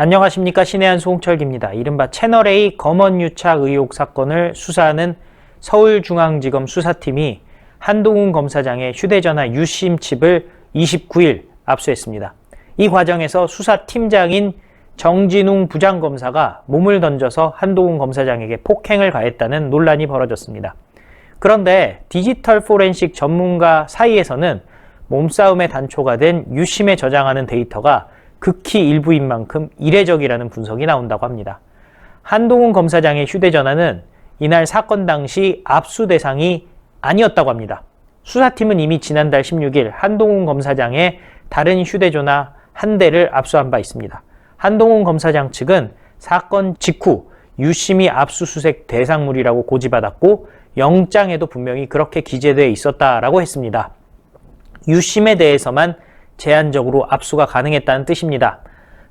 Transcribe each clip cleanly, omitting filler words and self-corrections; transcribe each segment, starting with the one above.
안녕하십니까. 신해안 송철기입니다. 이른바 채널A 검언유착 의혹 사건을 수사하는 서울중앙지검 수사팀이 한동훈 검사장의 휴대전화 유심 칩을 29일 압수했습니다. 이 과정에서 수사팀장인 정진웅 부장검사가 몸을 던져서 한동훈 검사장에게 폭행을 가했다는 논란이 벌어졌습니다. 그런데 디지털 포렌식 전문가 사이에서는 몸싸움의 단초가 된 유심에 저장하는 데이터가 극히 일부인 만큼 이례적이라는 분석이 나온다고 합니다. 한동훈 검사장의 휴대전화는 이날 사건 당시 압수 대상이 아니었다고 합니다. 수사팀은 이미 지난달 16일 한동훈 검사장의 다른 휴대전화 한 대를 압수한 바 있습니다. 한동훈 검사장 측은 사건 직후 유심이 압수수색 대상물이라고 고지받았고 영장에도 분명히 그렇게 기재되어 있었다라고 했습니다. 유심에 대해서만 제한적으로 압수가 가능했다는 뜻입니다.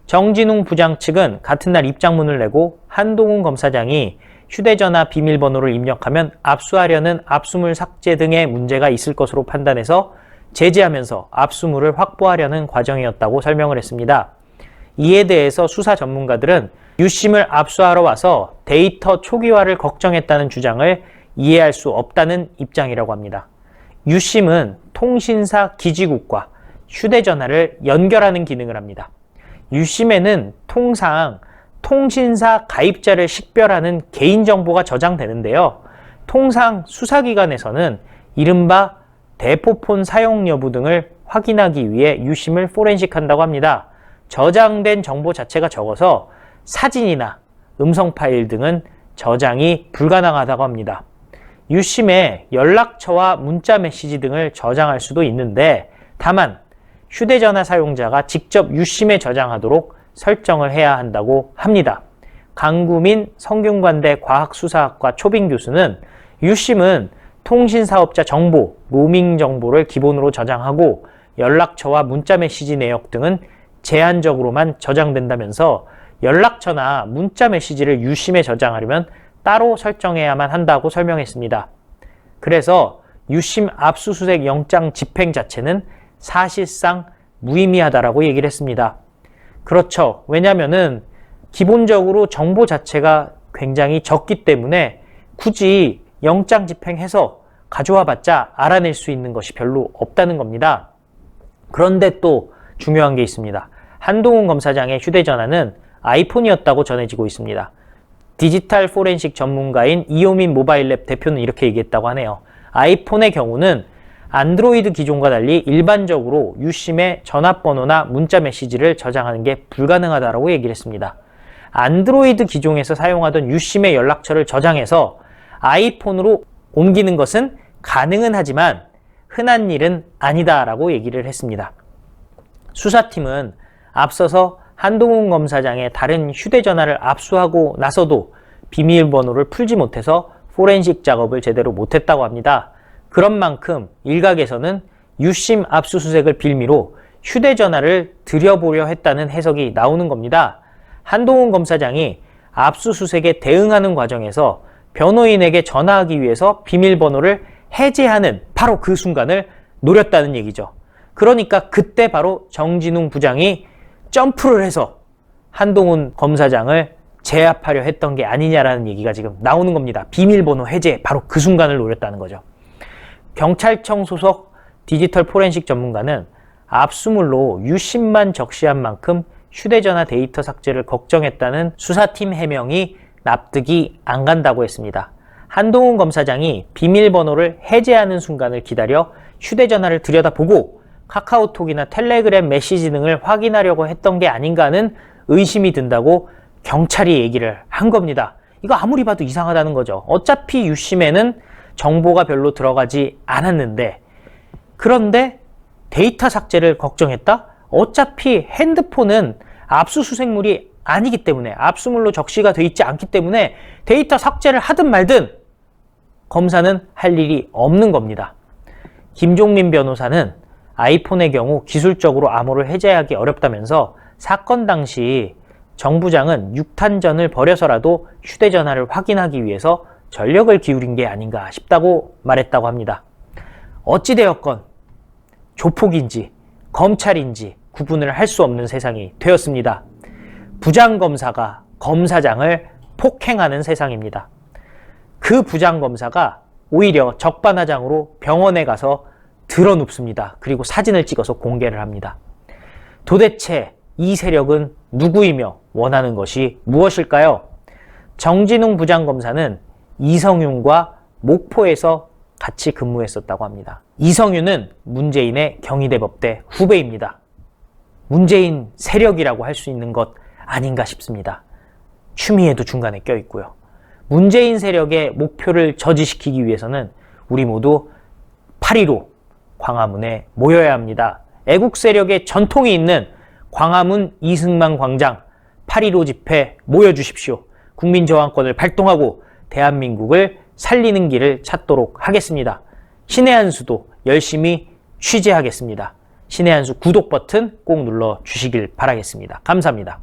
정진웅 부장 측은 같은 날 입장문을 내고 한동훈 검사장이 휴대전화 비밀번호를 입력하면 압수하려는 압수물 삭제 등의 문제가 있을 것으로 판단해서 제지하면서 압수물을 확보하려는 과정이었다고 설명을 했습니다. 이에 대해서 수사 전문가들은 유심을 압수하러 와서 데이터 초기화를 걱정했다는 주장을 이해할 수 없다는 입장이라고 합니다. 유심은 통신사 기지국과 휴대전화를 연결하는 기능을 합니다. 유심에는 통상 통신사 가입자를 식별하는 개인정보가 저장되는데요. 통상 수사기관에서는 이른바 대포폰 사용 여부 등을 확인하기 위해 유심을 포렌식한다고 합니다. 저장된 정보 자체가 적어서 사진이나 음성 파일 등은 저장이 불가능하다고 합니다. 유심에 연락처와 문자 메시지 등을 저장할 수도 있는데 다만 휴대전화 사용자가 직접 유심에 저장하도록 설정을 해야 한다고 합니다. 강구민 성균관대 과학수사학과 초빙 교수는 유심은 통신사업자 정보, 로밍 정보를 기본으로 저장하고 연락처와 문자 메시지 내역 등은 제한적으로만 저장된다면서 연락처나 문자 메시지를 유심에 저장하려면 따로 설정해야만 한다고 설명했습니다. 그래서 유심 압수수색 영장 집행 자체는 사실상 무의미하다라고 얘기를 했습니다. 그렇죠. 왜냐면은 기본적으로 정보 자체가 굉장히 적기 때문에 굳이 영장 집행해서 가져와 봤자 알아낼 수 있는 것이 별로 없다는 겁니다. 그런데 또 중요한 게 있습니다. 한동훈 검사장의 휴대전화는 아이폰이었다고 전해지고 있습니다. 디지털 포렌식 전문가인 이호민 모바일랩 대표는 이렇게 얘기했다고 하네요. 아이폰의 경우는 안드로이드 기종과 달리 일반적으로 유심에 전화번호나 문자 메시지를 저장하는 게 불가능하다고 얘기를 했습니다. 안드로이드 기종에서 사용하던 유심의 연락처를 저장해서 아이폰으로 옮기는 것은 가능은 하지만 흔한 일은 아니다라고 얘기를 했습니다. 수사팀은 앞서서 한동훈 검사장의 다른 휴대전화를 압수하고 나서도 비밀번호를 풀지 못해서 포렌식 작업을 제대로 못했다고 합니다. 그런 만큼 일각에서는 유심 압수수색을 빌미로 휴대전화를 들여보려 했다는 해석이 나오는 겁니다. 한동훈 검사장이 압수수색에 대응하는 과정에서 변호인에게 전화하기 위해서 비밀번호를 해제하는 바로 그 순간을 노렸다는 얘기죠. 그러니까 그때 바로 정진웅 부장이 점프를 해서 한동훈 검사장을 제압하려 했던 게 아니냐라는 얘기가 지금 나오는 겁니다. 비밀번호 해제 바로 그 순간을 노렸다는 거죠. 경찰청 소속 디지털 포렌식 전문가는 압수물로 유심만 적시한 만큼 휴대전화 데이터 삭제를 걱정했다는 수사팀 해명이 납득이 안 간다고 했습니다. 한동훈 검사장이 비밀번호를 해제하는 순간을 기다려 휴대전화를 들여다보고 카카오톡이나 텔레그램 메시지 등을 확인하려고 했던 게 아닌가 하는 의심이 든다고 경찰이 얘기를 한 겁니다. 이거 아무리 봐도 이상하다는 거죠. 어차피 유심에는 정보가 별로 들어가지 않았는데 그런데 데이터 삭제를 걱정했다? 어차피 핸드폰은 압수수색물이 아니기 때문에 압수물로 적시가 돼 있지 않기 때문에 데이터 삭제를 하든 말든 검사는 할 일이 없는 겁니다. 김종민 변호사는 아이폰의 경우 기술적으로 암호를 해제하기 어렵다면서 사건 당시 정 부장은 육탄전을 벌여서라도 휴대전화를 확인하기 위해서 전력을 기울인 게 아닌가 싶다고 말했다고 합니다. 어찌되었건 조폭인지 검찰인지 구분을 할 수 없는 세상이 되었습니다. 부장검사가 검사장을 폭행하는 세상입니다. 그 부장검사가 오히려 적반하장으로 병원에 가서 드러눕습니다. 그리고 사진을 찍어서 공개를 합니다. 도대체 이 세력은 누구이며 원하는 것이 무엇일까요? 정진웅 부장검사는 이성윤과 목포에서 같이 근무했었다고 합니다. 이성윤은 문재인의 경희대법대 후배입니다. 문재인 세력이라고 할 수 있는 것 아닌가 싶습니다. 추미애도 중간에 껴있고요. 문재인 세력의 목표를 저지시키기 위해서는 우리 모두 8.15 광화문에 모여야 합니다. 애국 세력의 전통이 있는 광화문 이승만 광장 8.15 집회 모여주십시오. 국민 저항권을 발동하고 대한민국을 살리는 길을 찾도록 하겠습니다. 신의 한 수도 열심히 취재하겠습니다. 신의 한 수 구독 버튼 꼭 눌러 주시길 바라겠습니다. 감사합니다.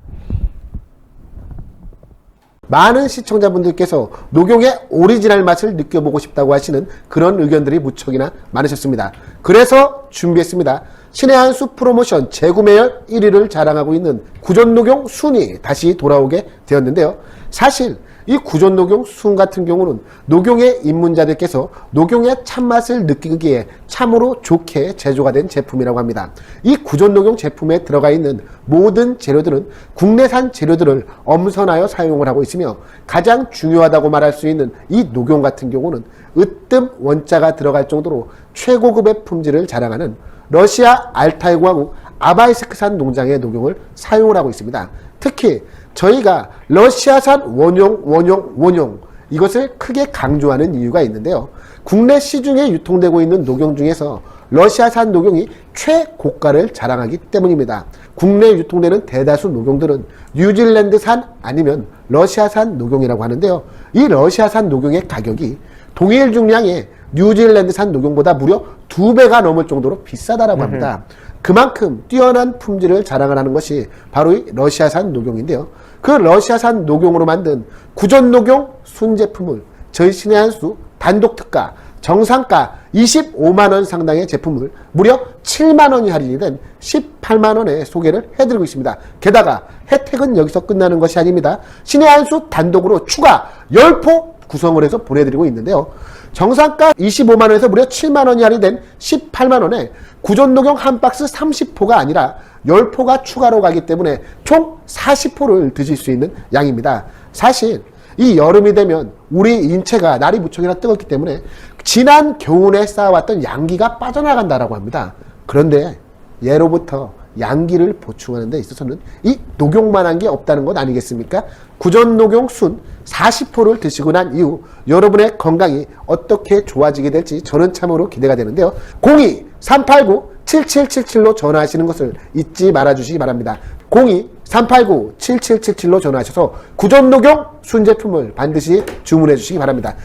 많은 시청자분들께서 녹용의 오리지널 맛을 느껴보고 싶다고 하시는 그런 의견들이 무척이나 많으셨습니다. 그래서 준비했습니다. 신의 한 수 프로모션 재구매율 1위를 자랑하고 있는 구전녹용 순이 다시 돌아오게 되었는데요. 사실 이 구전녹용 순 같은 경우는 녹용의 입문자들께서 녹용의 참맛을 느끼기에 참으로 좋게 제조가 된 제품이라고 합니다. 이 구전녹용 제품에 들어가 있는 모든 재료들은 국내산 재료들을 엄선하여 사용을 하고 있으며 가장 중요하다고 말할 수 있는 이 녹용 같은 경우는 으뜸 원자가 들어갈 정도로 최고급의 품질을 자랑하는 러시아 알타이 공화국 아바이스크산 농장의 녹용을 사용을 하고 있습니다. 특히 저희가 러시아산 원용 이것을 크게 강조하는 이유가 있는데요. 국내 시중에 유통되고 있는 녹용 중에서 러시아산 녹용이 최고가를 자랑하기 때문입니다. 국내 유통되는 대다수 녹용들은 뉴질랜드산 아니면 러시아산 녹용이라고 하는데요. 이 러시아산 녹용의 가격이 동일 중량의 뉴질랜드산 녹용보다 무려 2배가 넘을 정도로 비싸다라고 합니다. 그만큼 뛰어난 품질을 자랑을 하는 것이 바로 이 러시아산 녹용인데요. 그 러시아산 녹용으로 만든 구전녹용 순 제품을 저희 신의 한 수 단독 특가 정상가 25만원 상당의 제품을 무려 7만원이 할인이 된 18만원에 소개를 해드리고 있습니다. 게다가 혜택은 여기서 끝나는 것이 아닙니다. 신의 한 수 단독으로 추가 10포 구성을 해서 보내드리고 있는데요. 정상가 25만원에서 무려 7만원이 할인된 18만원에 구전녹용 한 박스 30포가 아니라 10포가 추가로 가기 때문에 총 40포를 드실 수 있는 양입니다. 사실 이 여름이 되면 우리 인체가 날이 무척이나 뜨겁기 때문에 지난 겨울에 쌓아왔던 양기가 빠져나간다라고 합니다. 그런데 예로부터 양기를 보충하는 데 있어서는 이 녹용만한 게 없다는 것 아니겠습니까? 구전녹용 순 40포를 드시고 난 이후 여러분의 건강이 어떻게 좋아지게 될지 저는 참으로 기대가 되는데요. 02-389-7777로 전화하시는 것을 잊지 말아주시기 바랍니다. 02-389-7777로 전화하셔서 구전녹용 순 제품을 반드시 주문해 주시기 바랍니다.